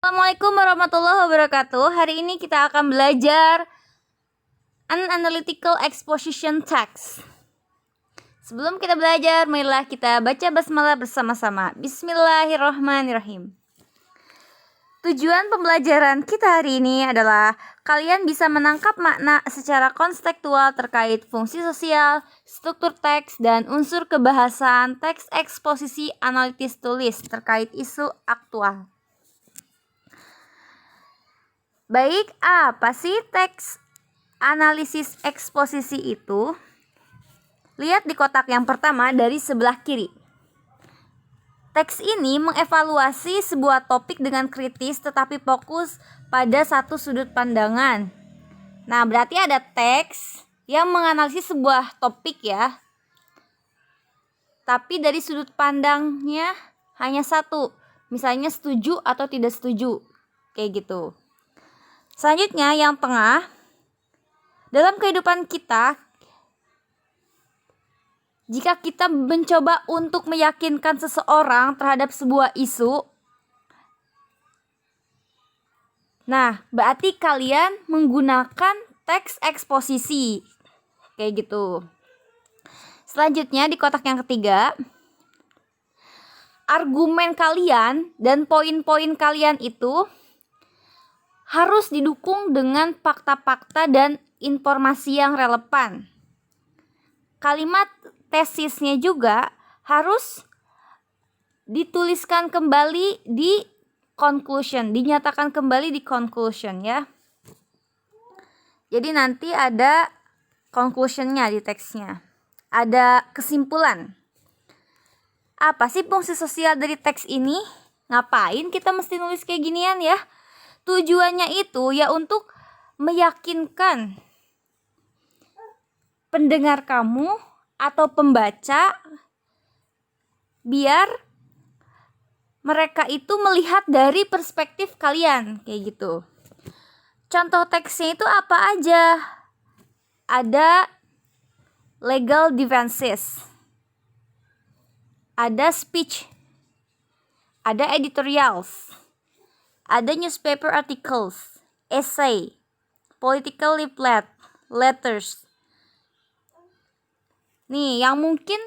Assalamualaikum warahmatullahi wabarakatuh. Hari ini kita akan belajar Analytical Exposition Text. Sebelum kita belajar, marilah kita baca basmalah bersama-sama. Bismillahirrahmanirrahim. Tujuan pembelajaran kita hari ini adalah kalian bisa menangkap makna secara konstekstual terkait fungsi sosial, struktur teks, dan unsur kebahasaan teks eksposisi analitis tulis terkait isu aktual. Baik, apa sih teks analisis eksposisi itu? Lihat di kotak yang pertama dari sebelah kiri. Teks ini mengevaluasi sebuah topik dengan kritis tetapi fokus pada satu sudut pandangan. Nah, berarti ada teks yang menganalisis sebuah topik ya. Tapi dari sudut pandangnya hanya satu. Misalnya setuju atau tidak setuju. Kayak gitu. Selanjutnya yang tengah, dalam kehidupan kita, jika kita mencoba untuk meyakinkan seseorang terhadap sebuah isu, nah berarti kalian menggunakan teks eksposisi, kayak gitu. Selanjutnya di kotak yang ketiga, argumen kalian dan poin-poin kalian itu harus didukung dengan fakta-fakta dan informasi yang relevan. Kalimat tesisnya juga harus dituliskan kembali di conclusion, dinyatakan kembali di conclusion ya. Jadi nanti ada conclusionnya di teksnya. Ada kesimpulan. Apa sih fungsi sosial dari teks ini? Ngapain kita mesti nulis kayak ginian ya? Tujuannya itu ya untuk meyakinkan pendengar kamu atau pembaca biar mereka itu melihat dari perspektif kalian kayak gitu. Contoh teksnya itu apa aja? Ada legal defenses, ada speech, ada editorials, ada newspaper articles, essay, political leaflet, letters. Nih, yang mungkin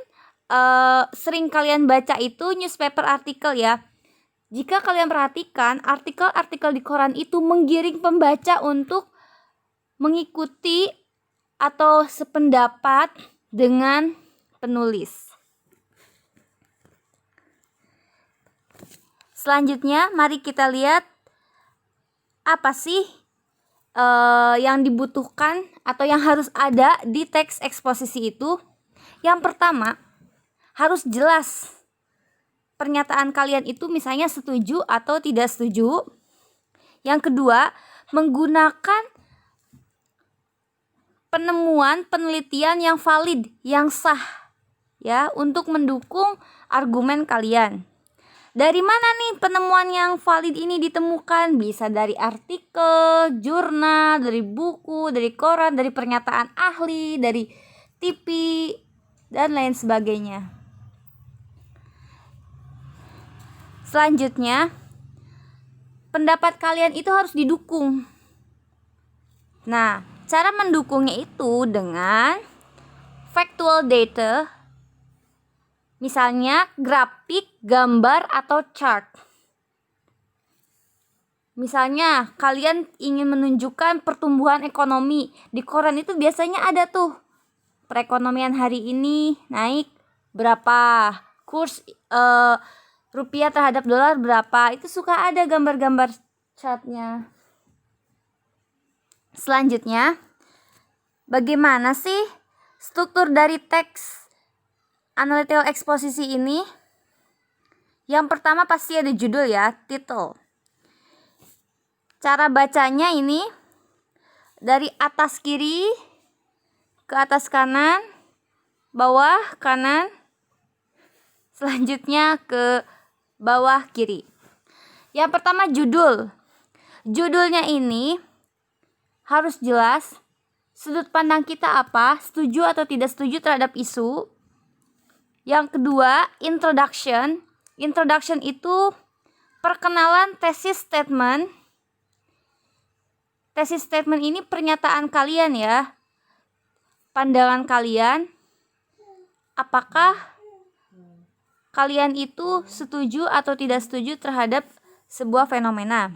sering kalian baca itu newspaper article ya. Jika kalian perhatikan, artikel-artikel di koran itu menggiring pembaca untuk mengikuti atau sependapat dengan penulis. Selanjutnya, mari kita lihat apa sih yang dibutuhkan atau yang harus ada di teks eksposisi itu. Yang pertama, harus jelas pernyataan kalian itu misalnya setuju atau tidak setuju. Yang kedua, menggunakan penemuan penelitian yang valid, yang sah ya untuk mendukung argumen kalian. Dari mana nih penemuan yang valid ini ditemukan? Bisa dari artikel, jurnal, dari buku, dari koran, dari pernyataan ahli, dari TV, dan lain sebagainya. Selanjutnya, pendapat kalian itu harus didukung. Nah, cara mendukungnya itu dengan factual data, misalnya grafik, gambar, atau chart. Misalnya kalian ingin menunjukkan pertumbuhan ekonomi. Di koran itu biasanya ada tuh perekonomian hari ini naik berapa, kurs rupiah terhadap dolar berapa. Itu suka ada gambar-gambar chartnya. Selanjutnya, bagaimana sih struktur dari teks analytical eksposisi ini? Yang pertama pasti ada judul ya, title. Cara bacanya ini dari atas kiri ke atas kanan, bawah kanan, selanjutnya ke bawah kiri. Yang pertama judul. Judulnya ini harus jelas sudut pandang kita apa, setuju atau tidak setuju terhadap isu. Yang kedua, introduction. Introduction itu perkenalan thesis statement. Thesis statement ini pernyataan kalian ya. Pandangan kalian. Apakah kalian itu setuju atau tidak setuju terhadap sebuah fenomena.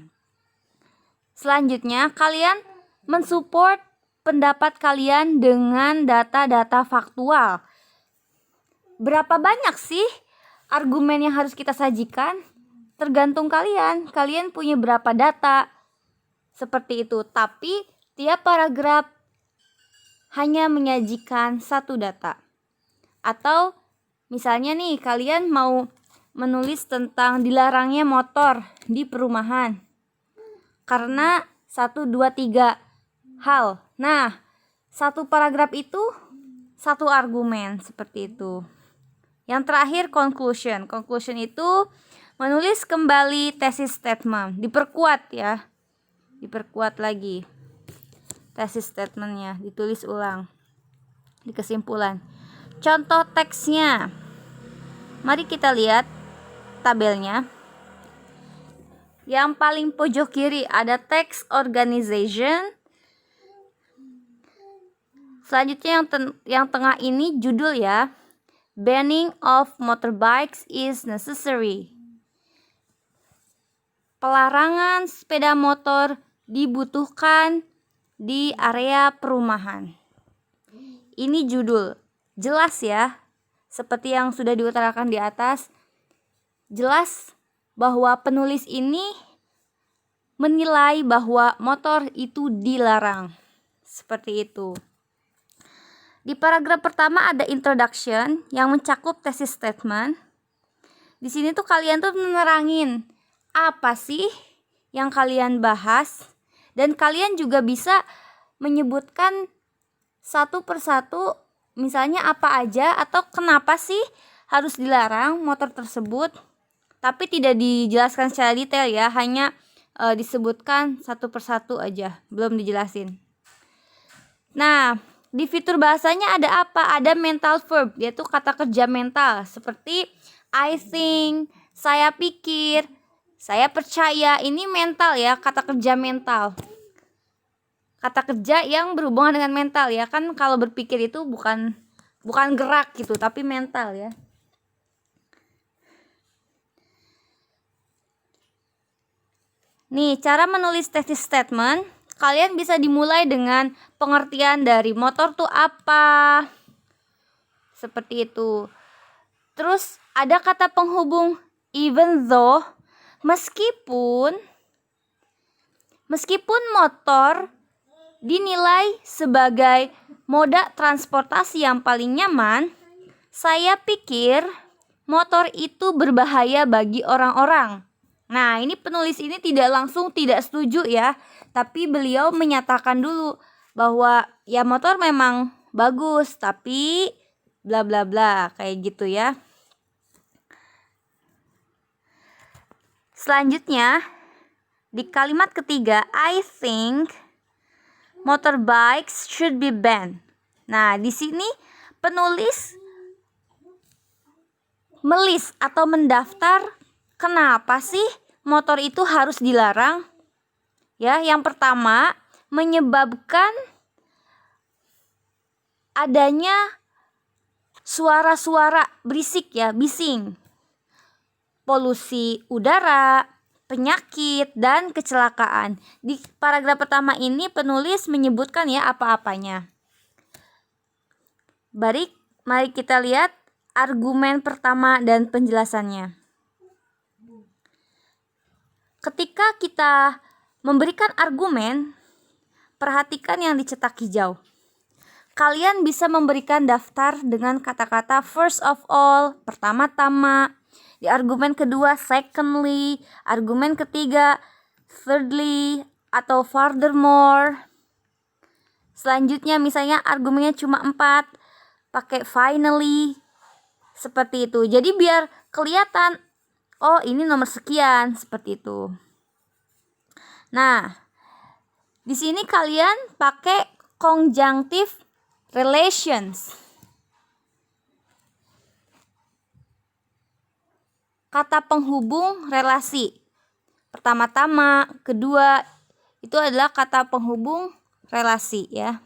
Selanjutnya, kalian mensupport pendapat kalian dengan data-data faktual. Berapa banyak sih argumen yang harus kita sajikan? Tergantung kalian. Kalian punya berapa data? Seperti itu. Tapi tiap paragraf hanya menyajikan satu data. Atau misalnya nih, kalian mau menulis tentang dilarangnya motor di perumahan. Karena 1, 2, 3 hal. Nah, satu paragraf itu satu argumen seperti itu. Yang terakhir conclusion. Conclusion itu menulis kembali thesis statement. Diperkuat ya. Diperkuat lagi. Thesis statementnya ditulis ulang. Di kesimpulan. Contoh teksnya. Mari kita lihat tabelnya. Yang paling pojok kiri ada text organization. Selanjutnya yang tengah ini judul ya. Banning of motorbikes is necessary. Pelarangan sepeda motor dibutuhkan di area perumahan. Ini judul. Jelas ya. Seperti yang sudah diutarakan di atas. Jelas bahwa penulis ini menilai bahwa motor itu dilarang. Seperti itu. Di paragraf pertama ada introduction yang mencakup thesis statement. Di sini tuh kalian tuh menerangin apa sih yang kalian bahas, dan kalian juga bisa menyebutkan satu persatu misalnya apa aja atau kenapa sih harus dilarang motor tersebut. Tapi tidak dijelaskan secara detail ya, hanya disebutkan satu persatu aja, belum dijelasin. Nah, di fitur bahasanya ada apa? Ada mental verb, yaitu kata kerja mental. Seperti I think, saya pikir, saya percaya. Ini mental ya, kata kerja mental. Kata kerja yang berhubungan dengan mental ya. Kan kalau berpikir itu bukan gerak gitu, tapi mental ya. Nih, cara menulis thesis statement, kalian bisa dimulai dengan pengertian dari motor tuh apa. Seperti itu. Terus ada kata penghubung even though, meskipun motor dinilai sebagai moda transportasi yang paling nyaman, saya pikir motor itu berbahaya bagi orang-orang. Nah, ini penulis ini tidak langsung tidak setuju ya, tapi beliau menyatakan dulu bahwa ya motor memang bagus, tapi bla bla bla kayak gitu ya. Selanjutnya di kalimat ketiga, I think motorbikes should be banned. Nah, di sini penulis melis atau mendaftar kenapa sih motor itu harus dilarang? Ya, yang pertama menyebabkan adanya suara-suara berisik ya, bising. Polusi udara, penyakit, dan kecelakaan. Di paragraf pertama ini penulis menyebutkan ya apa-apanya. Mari kita lihat argumen pertama dan penjelasannya. Ketika kita memberikan argumen, perhatikan yang dicetak hijau. Kalian bisa memberikan daftar dengan kata-kata first of all, pertama-tama. Di argumen kedua, secondly. Argumen ketiga, thirdly atau furthermore. Selanjutnya misalnya argumennya cuma 4, pakai finally. Seperti itu. Jadi biar kelihatan, oh ini nomor sekian, seperti itu. Nah, di sini kalian pakai conjunctive relations. Kata penghubung relasi. pertama-tama, kedua, itu adalah kata penghubung relasi ya.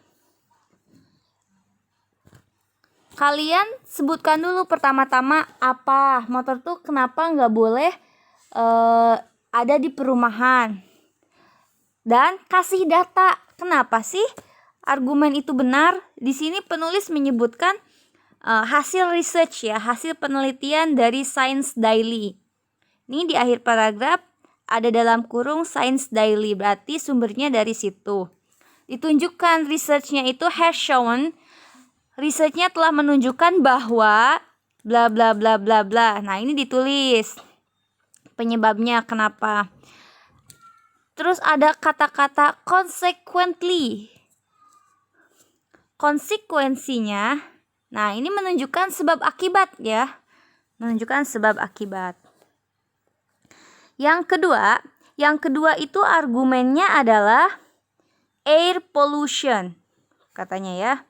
Kalian sebutkan dulu pertama-tama apa motor tuh kenapa nggak boleh ada di perumahan. Dan kasih data kenapa sih argumen itu benar. Di sini penulis menyebutkan hasil research ya, hasil penelitian dari Science Daily. Ini di akhir paragraf ada dalam kurung Science Daily, berarti sumbernya dari situ. Ditunjukkan researchnya itu has shown, researchnya telah menunjukkan bahwa bla bla bla bla bla. Nah, ini ditulis penyebabnya kenapa. Terus ada kata-kata consequently. Konsekuensinya, nah ini menunjukkan sebab akibat ya. Menunjukkan sebab akibat. Yang kedua itu argumennya adalah air pollution. Katanya ya.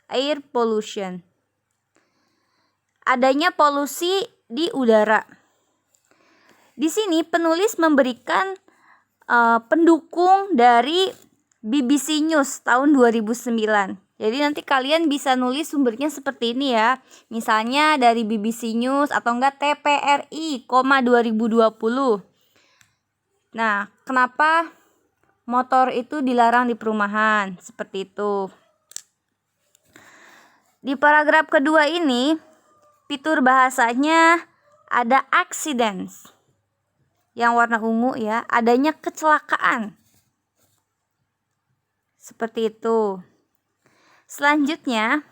Air pollution. Adanya polusi di udara. Di sini penulis memberikan pendukung dari BBC News tahun 2009. Jadi nanti kalian bisa nulis sumbernya seperti ini ya. Misalnya dari BBC News atau enggak TPRI, 2020. Nah, kenapa motor itu dilarang di perumahan? Seperti itu. Di paragraf kedua ini, fitur bahasanya ada accidents. Yang warna ungu ya, adanya kecelakaan. Seperti itu. Selanjutnya,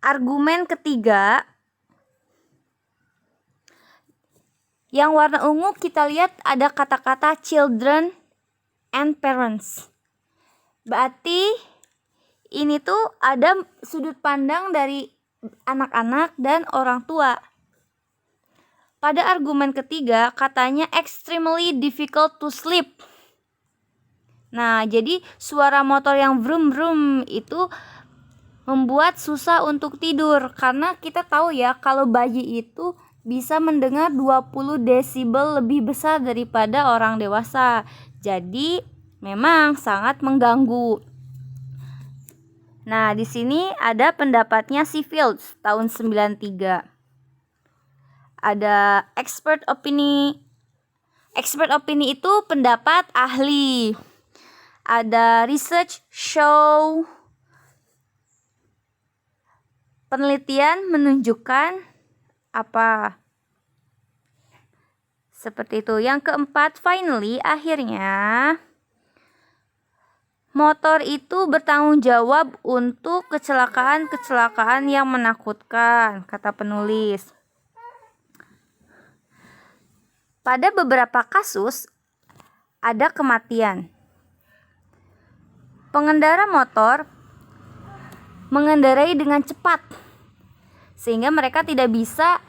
argumen ketiga, yang warna ungu kita lihat ada kata-kata children and parents. Berarti ini tuh ada sudut pandang dari anak-anak dan orang tua. Pada argumen ketiga, katanya extremely difficult to sleep. Nah, jadi suara motor yang vroom vroom itu membuat susah untuk tidur. Karena kita tahu ya, kalau bayi itu bisa mendengar 20 desibel lebih besar daripada orang dewasa. Jadi, memang sangat mengganggu. Nah, di sini ada pendapatnya si Fields tahun 93. Ada expert opini. Expert opini itu pendapat ahli. Ada research show. Penelitian menunjukkan apa? Seperti itu. Yang keempat, finally, akhirnya motor itu bertanggung jawab untuk kecelakaan-kecelakaan yang menakutkan, kata penulis. Pada beberapa kasus, ada kematian. Pengendara motor mengendarai dengan cepat, sehingga mereka tidak bisa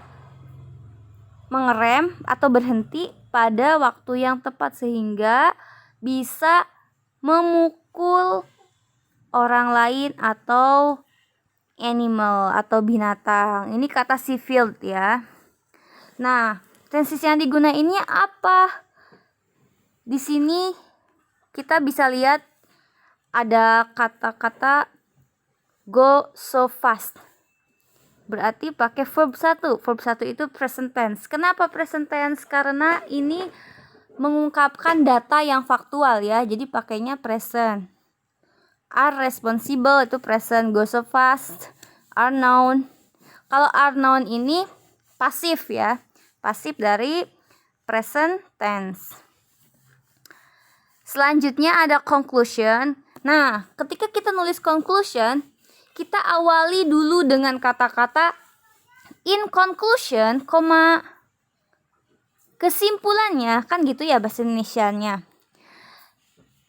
mengerem atau berhenti pada waktu yang tepat, sehingga bisa memukul orang lain atau animal atau binatang. Ini kata si Field ya. Nah, tensis yang digunainnya apa? Di sini kita bisa lihat ada kata-kata go so fast. Berarti pakai verb 1. Verb 1 itu present tense. Kenapa present tense? Karena ini mengungkapkan data yang faktual ya. Jadi pakainya present. Are responsible itu present. Go so fast. Are noun. Kalau are noun ini pasif ya. Pasif dari present tense. Selanjutnya ada conclusion. Nah, ketika kita nulis conclusion, kita awali dulu dengan kata-kata in conclusion, kesimpulannya, kan gitu ya bahasa Indonesianya.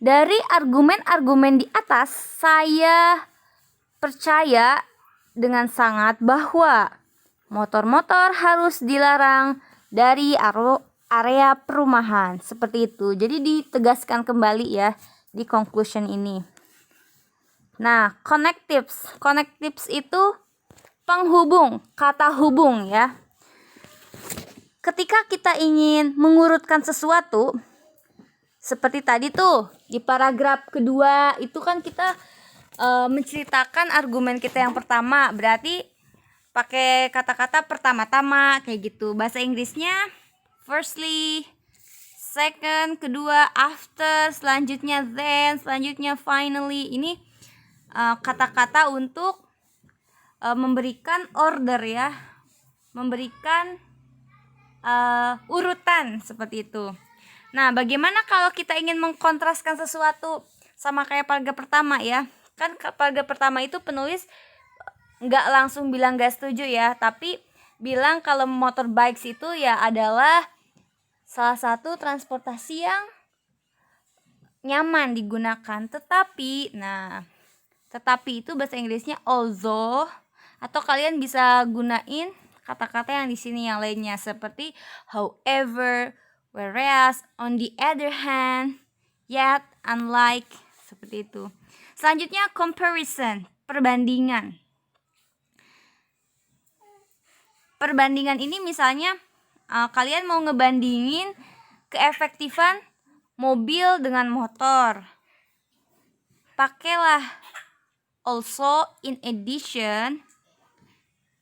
Dari argumen-argumen di atas, saya percaya dengan sangat bahwa motor-motor harus dilarang dari area perumahan. Seperti itu. Jadi ditegaskan kembali ya di conclusion ini. Nah, connectives. Connectives itu penghubung, kata hubung ya. ketika kita ingin mengurutkan sesuatu, seperti tadi tuh di paragraf kedua itu kan kita menceritakan argumen kita yang pertama, berarti pakai kata-kata pertama-tama kayak gitu. Bahasa Inggrisnya firstly, second, kedua, after, selanjutnya then, selanjutnya finally. Ini kata-kata untuk memberikan order ya, memberikan urutan seperti itu. Nah, bagaimana kalau kita ingin mengkontraskan sesuatu sama kayak paragraf pertama ya? Kan paragraf pertama itu penulis nggak langsung bilang nggak setuju ya, tapi bilang kalau motorbikes itu ya adalah salah satu transportasi yang nyaman digunakan. Tetapi itu bahasa Inggrisnya although, atau kalian bisa gunain kata-kata yang di sini yang lainnya seperti however, whereas, on the other hand, yet, unlike, seperti itu. Selanjutnya comparison, perbandingan. Perbandingan ini misalnya kalian mau ngebandingin keefektifan mobil dengan motor. Pakailah also, in addition,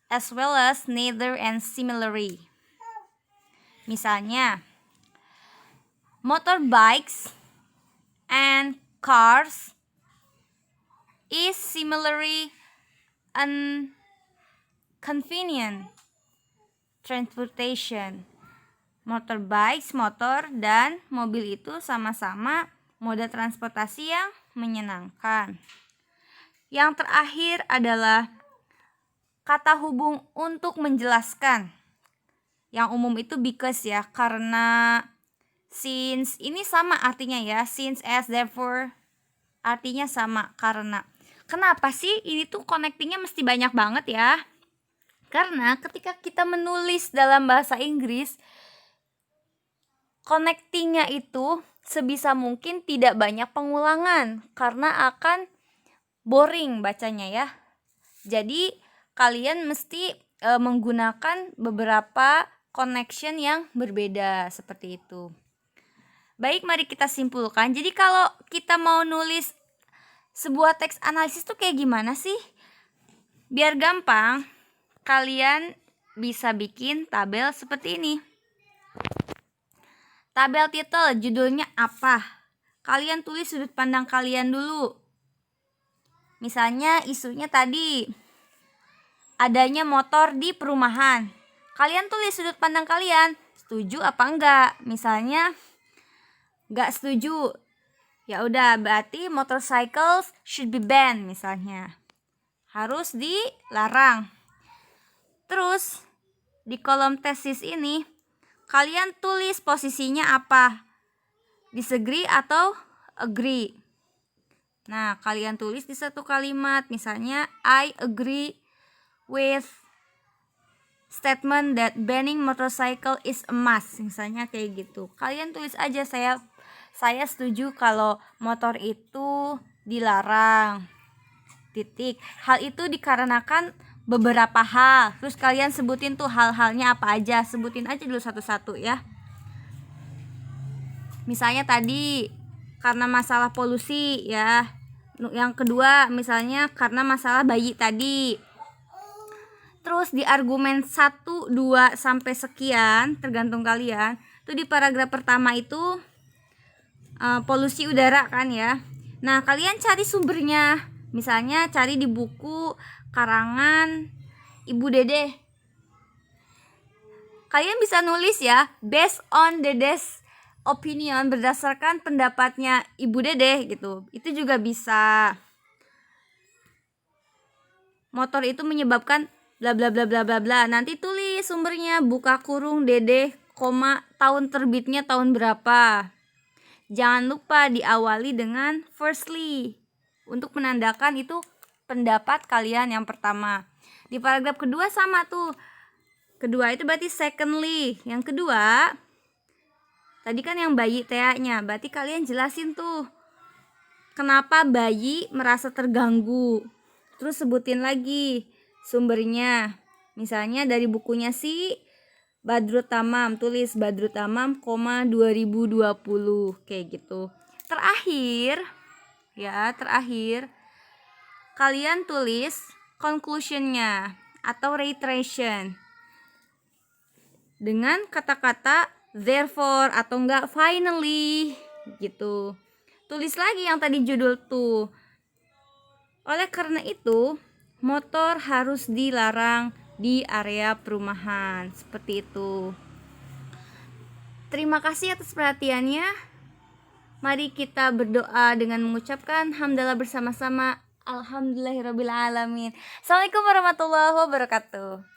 as well as, neither, and similarly. Misalnya, motorbikes and cars is similarly convenient transportation. Motorbikes, motor, dan mobil itu sama-sama moda transportasi yang menyenangkan. Yang terakhir adalah kata hubung untuk menjelaskan. Yang umum itu because ya, karena, since, ini sama artinya ya, since, as, therefore, artinya sama karena. Kenapa sih ini tuh connectingnya mesti banyak banget ya? Karena ketika kita menulis dalam bahasa Inggris, connectingnya itu sebisa mungkin tidak banyak pengulangan karena akan boring bacanya ya. Jadi kalian mesti menggunakan beberapa connection yang berbeda seperti itu. Baik, mari kita simpulkan. Jadi kalau kita mau nulis sebuah teks analisis tuh kayak gimana sih? Biar gampang, kalian bisa bikin tabel seperti ini. Tabel title, judulnya apa? Kalian tulis sudut pandang kalian dulu. Misalnya isunya tadi, adanya motor di perumahan. Kalian tulis sudut pandang kalian, setuju apa enggak? Misalnya enggak setuju. Ya udah, berarti motorcycles should be banned misalnya. Harus dilarang. Terus di kolom tesis ini kalian tulis posisinya apa? Disagree atau agree. Nah, kalian tulis di satu kalimat, misalnya I agree with statement that banning motorcycle is a must, misalnya kayak gitu. Kalian tulis aja saya setuju kalau motor itu dilarang. Titik. Hal itu dikarenakan beberapa hal. Terus kalian sebutin tuh hal-halnya apa aja. Sebutin aja dulu satu-satu ya. Misalnya tadi karena masalah polusi ya. Yang kedua misalnya karena masalah bayi tadi. Terus di argumen 1, 2 sampai sekian tergantung kalian. Itu di paragraf pertama itu polusi udara kan ya. Nah, kalian cari sumbernya. Misalnya cari di buku karangan Ibu Dede. Kalian bisa nulis ya, based on Dede's opinion, berdasarkan pendapatnya Ibu Dede gitu. Itu juga bisa. Motor itu menyebabkan bla bla bla bla bla bla. Nanti tulis sumbernya, buka kurung Dede, tahun terbitnya tahun berapa. Jangan lupa diawali dengan firstly untuk menandakan itu pendapat kalian yang pertama. Di paragraf kedua sama tuh. Kedua itu berarti secondly. Yang kedua, tadi kan yang bayi TA-nya, berarti kalian jelasin tuh kenapa bayi merasa terganggu. Terus sebutin lagi sumbernya. Misalnya dari bukunya si Badrut Tamam, tulis Badrut Tamam, 2020 kayak gitu. Terakhir kalian tulis conclusionnya atau reiteration dengan kata-kata therefore atau enggak finally gitu. Tulis lagi yang tadi judul tuh. Oleh karena itu, motor harus dilarang di area perumahan. Seperti itu. Terima kasih atas perhatiannya. Mari kita berdoa dengan mengucapkan hamdalah bersama-sama. Alhamdulillahirabbil alamin. Assalamualaikum warahmatullahi wabarakatuh.